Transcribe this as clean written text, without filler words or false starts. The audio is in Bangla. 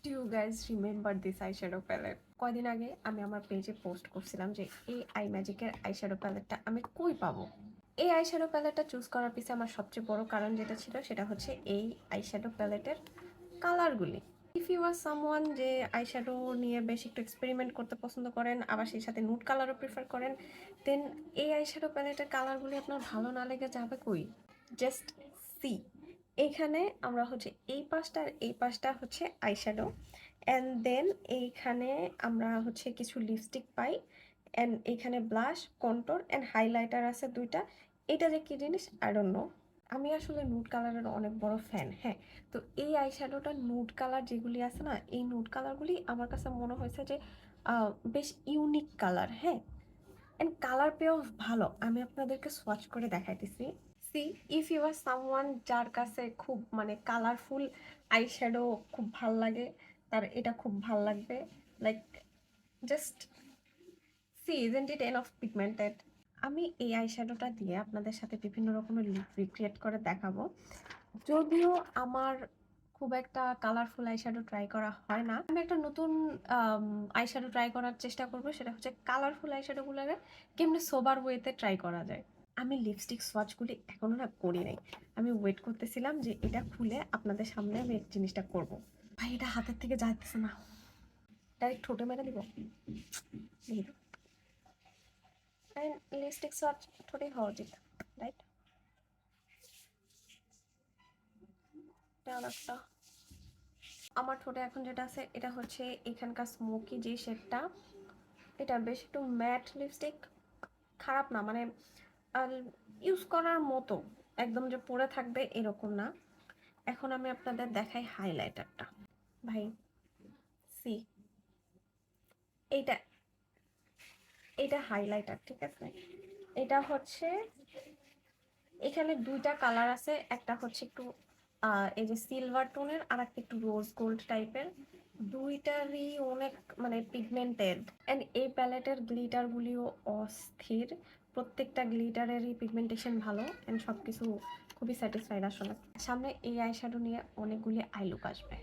Do you guys remember this eyeshadow palette? কয়দিন আগে আমি আমার পেজে পোস্ট করছিলাম যে এই আই ম্যাজিকের আইশ্যাডো প্যালেটটা আমি কই পাবো। এই আইশ্যাডো প্যালেটটা চুজ করার পিছনে আমার সবচেয়ে বড় কারণ যেটা ছিল সেটা হচ্ছে এই আইশ্যাডো প্যালেটের কালারগুলি। ইফ ইউ আর সামওয়ান যে আইশ্যাডো নিয়ে বেশ একটু এক্সপেরিমেন্ট করতে পছন্দ করেন, আবার সেই সাথে নুড কালারও প্রিফার করেন, দেন এই আইশ্যাডো প্যালেটের কালারগুলি আপনার ভালো না লেগে যাবে কই। জাস্ট সি, এইখানে আমরা হচ্ছে এই পাশটা আর এই পাশটা হচ্ছে আইশ্যাডো, অ্যান্ড দেন এইখানে আমরা হচ্ছে কিছু লিপস্টিক পাই, অ্যান্ড এইখানে ব্লাশ, কন্ট্রোর অ্যান্ড হাইলাইটার আছে দুইটা। এটা যে কী জিনিস আই ডোন্ট নো। আমি আসলে নুড কালারের অনেক বড় ফ্যান, হ্যাঁ। তো এই আইশ্যাডোটা নুড কালার যেগুলি আছে না, এই নুড কালারগুলি আমার কাছে মনে হয়েছে যে বেশ ইউনিক কালার, হ্যাঁ। অ্যান্ড কালার পেয়েও ভালো। আমি আপনাদেরকে সোয়াচ করে দেখাইতেছি। See, if you are someone যার কাছে খুব মানে কালারফুল আইশ্যাডো খুব ভাল লাগে, তার এটা খুব ভাল লাগবে। Like just see, isn't it enough pigmented? আমি এই আইশ্যাডোটা দিয়ে আপনাদের সাথে বিভিন্ন রকমের লুক রিক্রিয়েট করে দেখাবো। যদিও আমার খুব একটা কালারফুল আইশ্যাডো ট্রাই করা হয় না, আমি একটা নতুন আইশ্যাডো ট্রাই করার চেষ্টা করব। সেটা হচ্ছে কালারফুল আইশ্যাডোগুলোকে কেমনে সোবার ওয়েতে ট্রাই করা যায়। আমি লিপস্টিক সোয়াচগুলি এখনো না করি নাই। আমি ওয়েট করতেছিলাম যে এটা খুলে আপনাদের সামনে আমি এই জিনিসটা করব। ভাই এটা হাতের থেকে যাচ্ছে না, ডাইরেক্ট ঠোঁটে মেরে দিব। লিপস্টিক সোয়াচ ঠোঁটেই হওয়া উচিত, রাইট? এটা একটা আমার ঠোঁটে এখন যেটা আছে এটা হচ্ছে এখানকার স্মোকি যে শেডটা, এটা বেশ একটু ম্যাট লিপস্টিক, খারাপ না মানে ইউজ করার মতো, একদম যে পরে থাকবে এরকম না। এখন আমি আপনাদের দেখাই হাইলাইটারটা। ভাই সি, এইটা এটা হাইলাইটার, ঠিক আছে? এটা হচ্ছে এখানে দুইটা কালার আছে, একটা হচ্ছে একটু এই যে সিলভার টোনের, আর একটা একটু রোজ গোল্ড টাইপের। দুইটারই অনেক মানে পিগমেন্টেড, অ্যান্ড এই প্যালেটের গ্লিটারগুলিও অস্থির। প্রত্যেকটা গ্লিটারেরই পিগমেন্টেশন ভালো, অ্যান্ড সব কিছু খুবই স্যাটিসফাইড আসলে। সামনে এই আইশ্যাডো নিয়ে অনেকগুলি আই লুক আসবে।